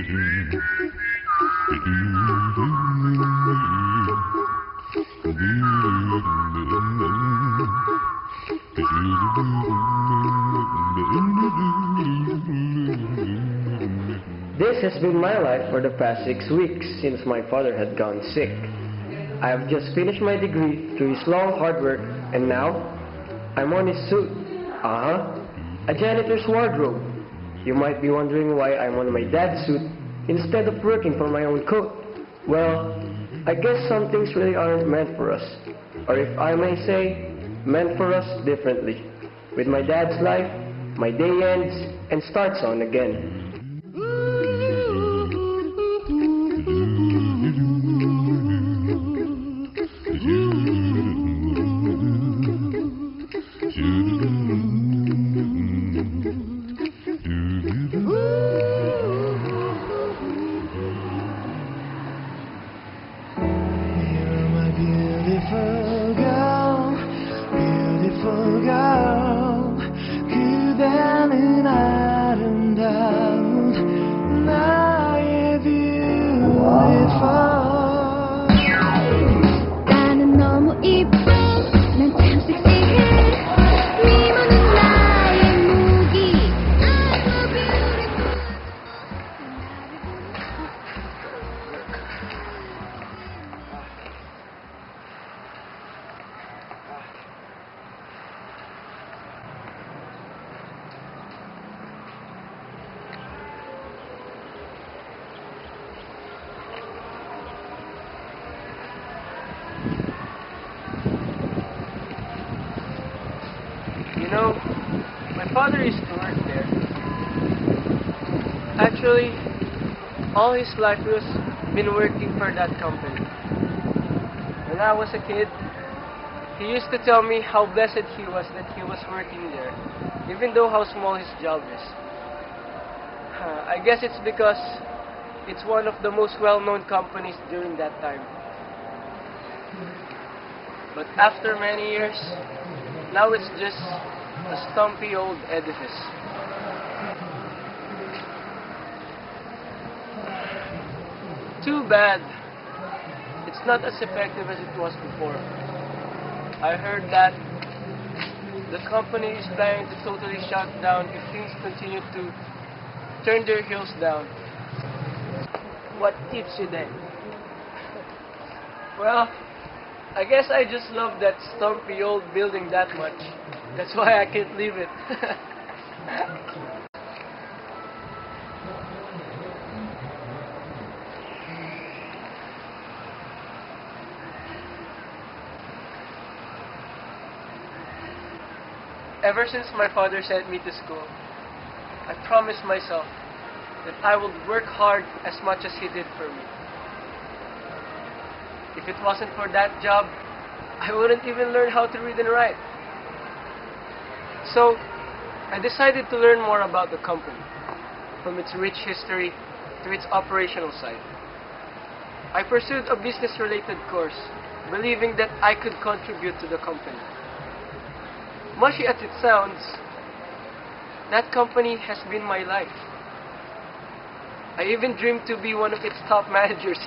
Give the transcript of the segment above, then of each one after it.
This has been my life for the past 6 weeks since my father had gone sick. I have just finished my degree through his long hard work, and now I'm on his suit. A janitor's wardrobe. You might be wondering why I'm on my dad's suit instead of working for my own coat. Well, I guess some things really aren't meant for us. Or if I may say, meant for us differently. With my dad's life, my day ends and starts on again. You know, my father used to work there. Actually, all his life he was been working for that company. When I was a kid, he used to tell me how blessed he was that he was working there, even though how small his job is. I guess it's because it's one of the most well-known companies during that time. But after many years, now it's just a stumpy old edifice. Too bad it's not as effective as it was before. I heard that the company is planning to totally shut down if things continue to turn their heels down. What keeps you then? Well, I guess I just love that stumpy old building that much. That's why I can't leave it. Ever since my father sent me to school, I promised myself that I would work hard as much as he did for me. If it wasn't for that job, I wouldn't even learn how to read and write. So, I decided to learn more about the company, from its rich history to its operational side. I pursued a business-related course, believing that I could contribute to the company. Mushy as it sounds, that company has been my life. I even dreamed to be one of its top managers.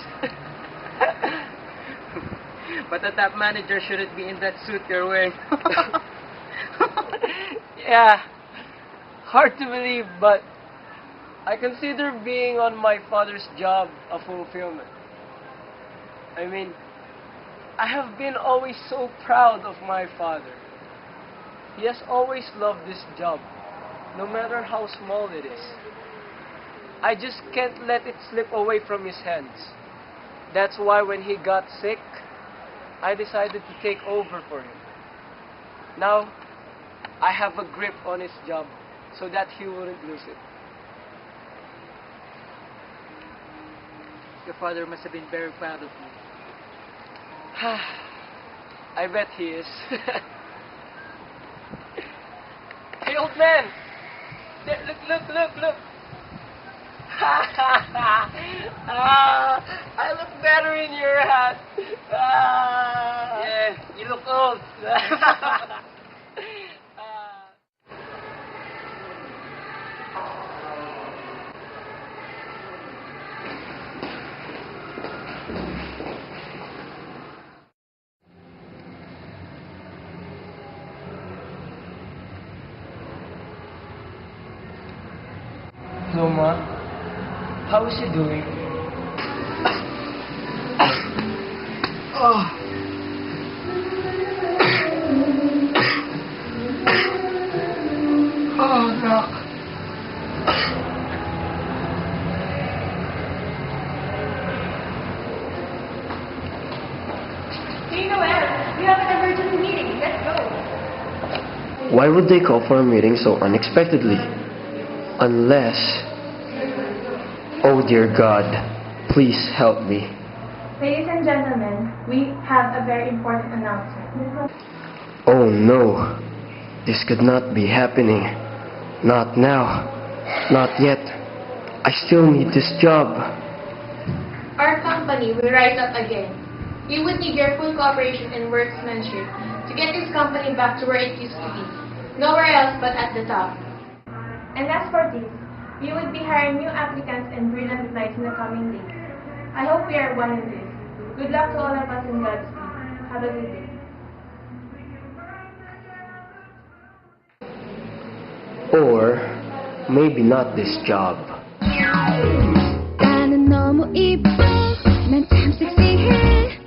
But the top manager shouldn't be in that suit you're wearing. Yeah, hard to believe, but I consider being on my father's job a fulfillment. I mean, I have been always so proud of my father. He has always loved this job, no matter how small it is. I just can't let it slip away from his hands. That's why when he got sick, I decided to take over for him. Now, I have a grip on his job so that he wouldn't lose it. Your father must have been very proud of you. I bet he is. Hey, old man! Look! I look better in your hat. Yeah, you look old. Ma. How is she doing? Oh. Oh, no. Hey, Noel, we have an emergency meeting. Let's go. Why would they call for a meeting so unexpectedly? Unless... Oh dear God, please help me. Ladies and gentlemen, we have a very important announcement. Oh no, this could not be happening. Not now. Not yet. I still need this job. Our company will rise up again. We would need your full cooperation and workmanship to get this company back to where it used to be. Nowhere else but at the top. And as for this, we would be hiring new applicants and brilliant minds in the coming days. I hope we are one in this. Good luck to all of us in Godspeed. Have a good day. Or maybe not this job. 나는 너무 이뻐 난 참 섹시해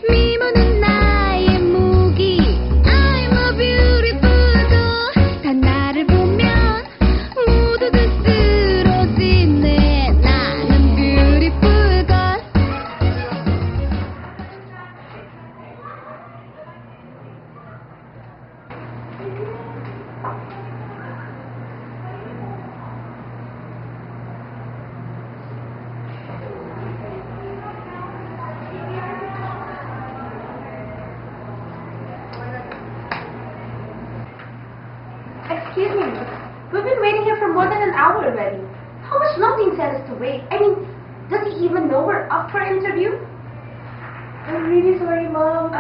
미모는 나의 무기 I'm a beautiful girl 다 나를 보면 모두들 쓰러지네 나는 beautiful girl Excuse me, we've been waiting here for more than an hour already. How much longer tell us to wait? I mean, does he even know we're up for an interview? I'm really sorry, Mom.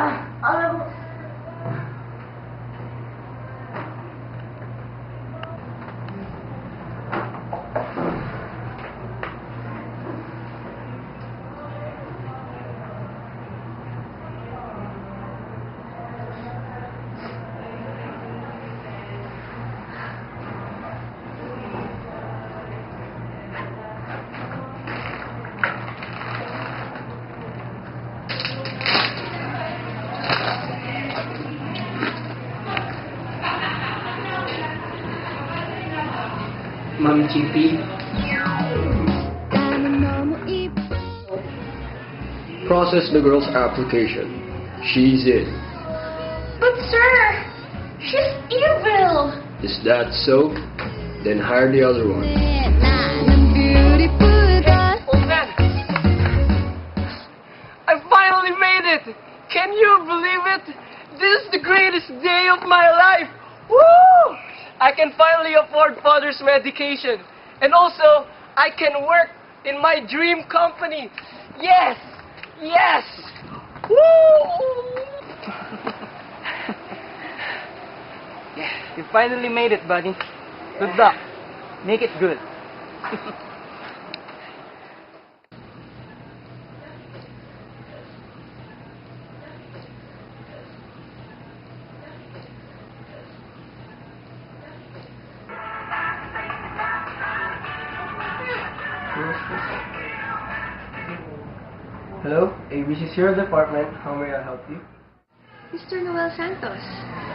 Ma'am GP. 나는 너무 이뻐 Process the girl's application. She's in. But sir, she's evil. Is that so? Then hire the other one. 나는 beautiful girl Oh man! I finally made it! Can you believe it? This is the greatest day of my life! Woo! I can finally afford father's medication. And also, I can work in my dream company. Yes! Yes! Woo! Yeah, you finally made it, buddy. Good luck. Make it good. Hello, ABC's your department. How may I help you? Mr. Noel Santos,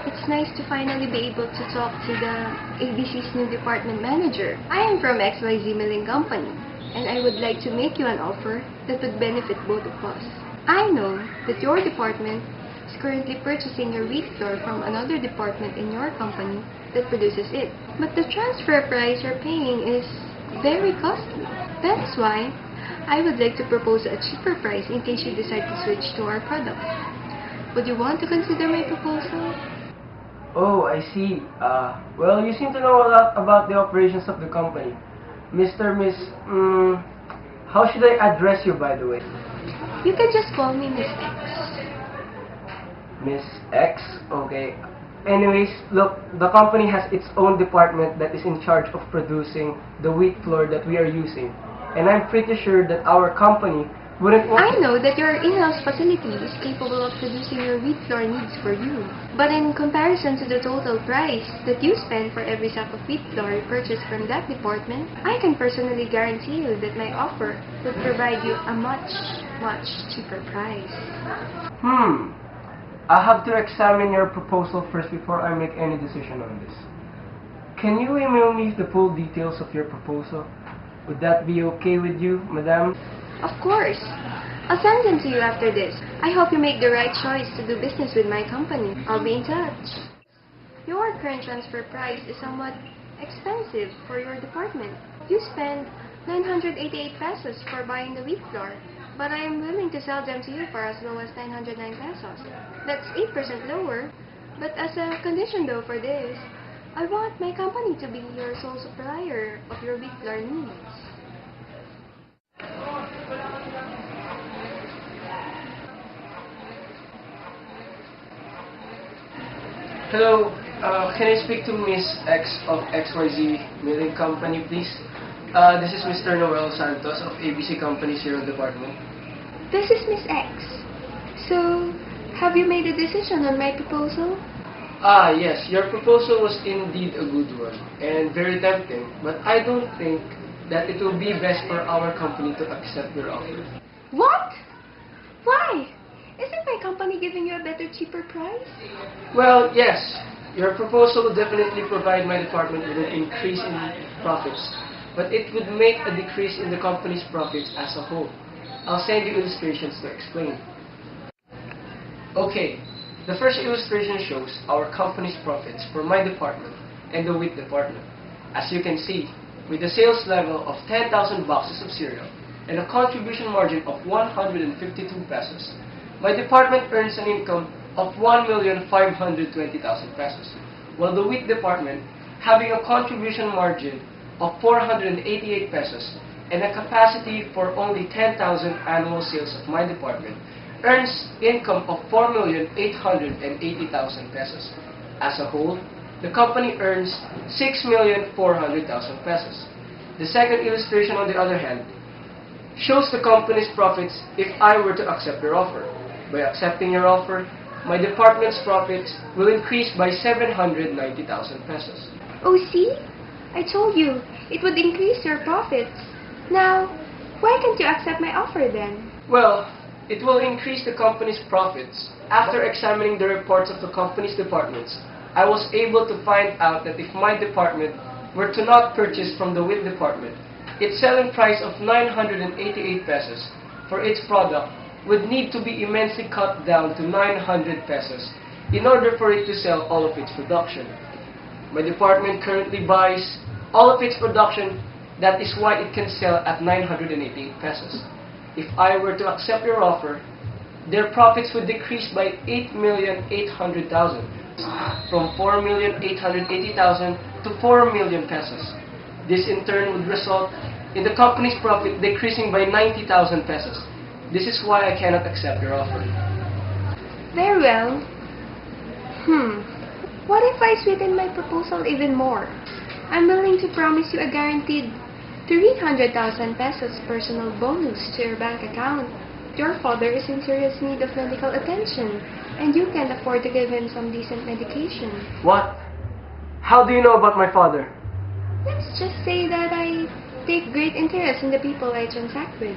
it's nice to finally be able to talk to the ABC's new department manager. I am from XYZ Milling Company, and I would like to make you an offer that would benefit both of us. I know that your department is currently purchasing your wheat flour from another department in your company that produces it. But the transfer price you're paying is very costly. That's why I would like to propose a cheaper price in case you decide to switch to our product. Would you want to consider my proposal? Oh, I see. Well, you seem to know a lot about the operations of the company. Mr. Miss, how should I address you, by the way? You can just call me Miss X. Miss X? Okay. Anyways, look, the company has its own department that is in charge of producing the wheat flour that we are using. And I'm pretty sure that our company Wouldn't want... I know that your in-house facility is capable of producing your wheat flour needs for you. But in comparison to the total price that you spend for every sack of wheat flour you purchase from that department, I can personally guarantee you that my offer would provide you a much, much cheaper price. I'll have to examine your proposal first before I make any decision on this. Can you email me the full details of your proposal? Would that be okay with you, madam? Of course. I'll send them to you after this. I hope you make the right choice to do business with my company. I'll be in touch. Your current transfer price is somewhat expensive for your department. You spend 988 pesos for buying the wheat flour, but I am willing to sell them to you for as low as 909 pesos. That's 8% lower, but as a condition though for this, I want my company to be your sole supplier of your wheat flour needs. Hello, can I speak to Miss X of XYZ Milling Company, please? This is Mr. Noel Santos of ABC Company Zero Department. This is Miss X. So, have you made a decision on my proposal? Yes, your proposal was indeed a good one and very tempting, but I don't think that it will be best for our company to accept your offer. What? Why? Isn't my company giving you a better, cheaper price? Well, yes, your proposal will definitely provide my department with an increase in profits, but it would make a decrease in the company's profits as a whole. I'll send you illustrations to explain. Okay, the first illustration shows our company's profits for my department and the wheat department. As you can see, with a sales level of 10,000 boxes of cereal and a contribution margin of 152 pesos, my department earns an income of 1,520,000 pesos, while the wheat department, having a contribution margin of 488 pesos and a capacity for only 10,000 annual sales of my department, earns income of 4,880,000 pesos. As a whole, the company earns 6,400,000 pesos. The second illustration, on the other hand, shows the company's profits if I were to accept your offer. By accepting your offer, my department's profits will increase by 790,000 pesos. Oh, see? I told you, it would increase your profits. Now, why can't you accept my offer then? Well, it will increase the company's profits. After examining the reports of the company's departments, I was able to find out that if my department were to not purchase from the wheat department, its selling price of 988 pesos for its product would need to be immensely cut down to 900 pesos in order for it to sell all of its production. My department currently buys all of its production, that is why it can sell at 988 pesos. If I were to accept your offer, their profits would decrease by 8,800,000, from 4,880,000 to 4 million pesos. This in turn would result in the company's profit decreasing by 90,000 pesos. This is why I cannot accept your offer. Very well. What if I sweeten my proposal even more? I'm willing to promise you a guaranteed 300,000 pesos personal bonus to your bank account. Your father is in serious need of medical attention, and you can afford to give him some decent medication. What? How do you know about my father? Let's just say that I take great interest in the people I transact with.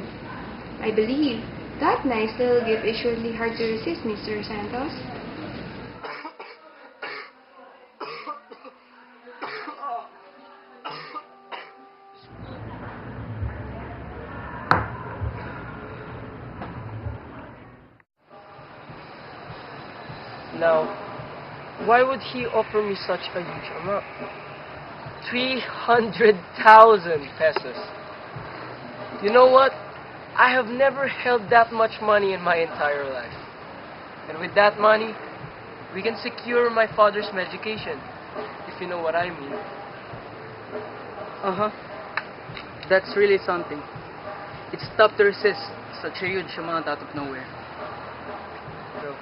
I believe that nice little gift is surely hard to resist, Mr. Santos. Now, why would he offer me such a huge amount? 300,000 pesos. You know what? I have never held that much money in my entire life. And with that money, we can secure my father's medication, if you know what I mean. That's really something. It's tough to resist such a huge amount out of nowhere. So,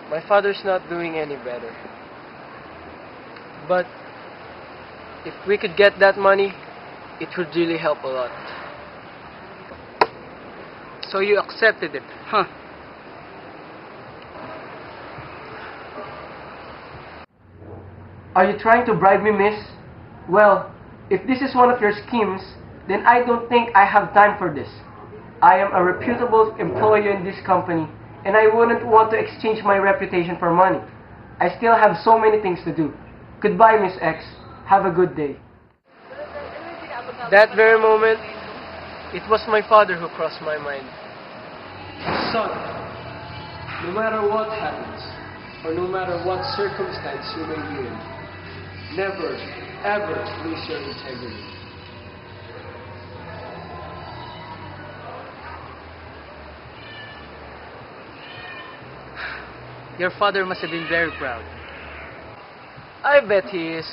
my father's not doing any better. But If we could get that money, it would really help a lot. So you accepted it, huh? Are you trying to bribe me, miss? Well, if this is one of your schemes, then I don't think I have time for this. I am a reputable employee in this company, and I wouldn't want to exchange my reputation for money. I still have so many things to do. Goodbye, Miss X. Have a good day. That very moment, it was my father who crossed my mind. Son, no matter what happens, or no matter what circumstance you may be in, never, ever lose your integrity. Your father must have been very proud. I bet he is.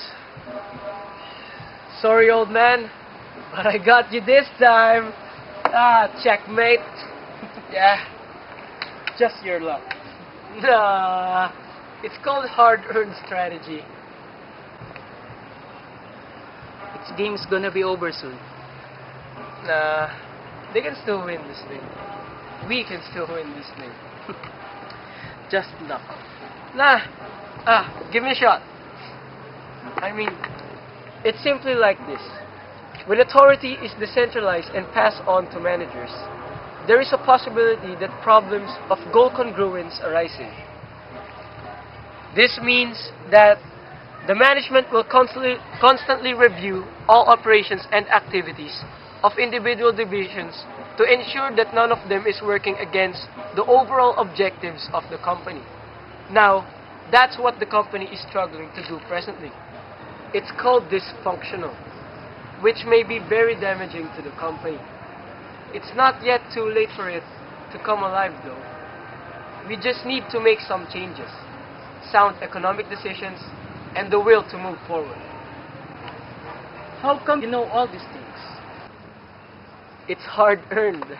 Sorry, old man, but I got you this time. Ah, checkmate. Yeah, just your luck. Nah, it's called hard-earned strategy. Its game's gonna be over soon. Nah, they can still win this thing. We can still win this thing. Just luck. Nah, give me a shot. I mean, it's simply like this. When authority is decentralized and passed on to managers, there is a possibility that problems of goal congruence arising. This means that the management will constantly review all operations and activities of individual divisions to ensure that none of them is working against the overall objectives of the company. Now, that's what the company is struggling to do presently. It's called dysfunctional, which may be very damaging to the company. It's not yet too late for it to come alive though. We just need to make some changes, sound economic decisions, and the will to move forward. How come you know all these things? It's hard-earned.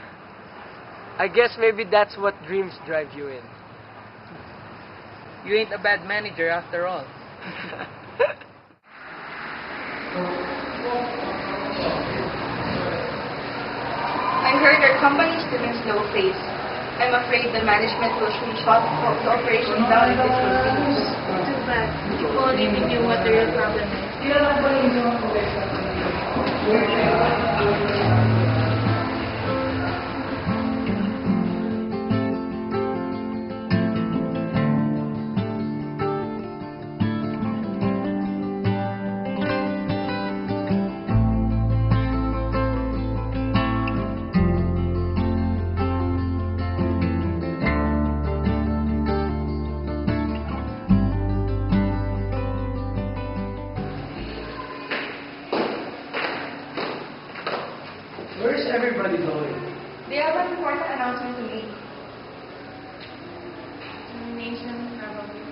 I guess maybe that's what dreams drive you in. You ain't a bad manager after all. I heard our company is still in slow phase. I'm afraid the management will soon shut the operation down if this continues. Too bad. If only we knew what the real problem is. Where's everybody going? They have an important announcement to make. Termination, probably.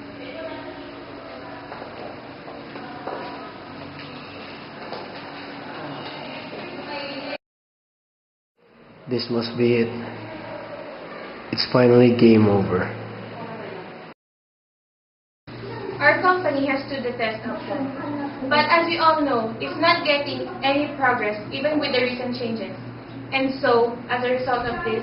This must be it. It's finally game over. Our company has stood the test of time. But as we all know, it's not getting any progress even with the recent changes. And so, as a result of this,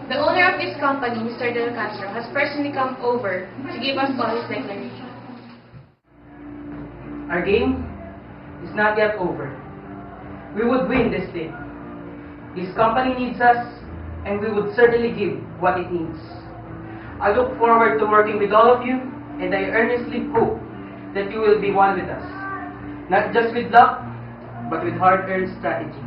the owner of this company, Mr. Del Castro, has personally come over to give us all his declaration. Our game is not yet over. We would win this thing. This company needs us, and we would certainly give what it needs. I look forward to working with all of you, and I earnestly hope that you will be one with us. Not just with luck, but with hard-earned strategy.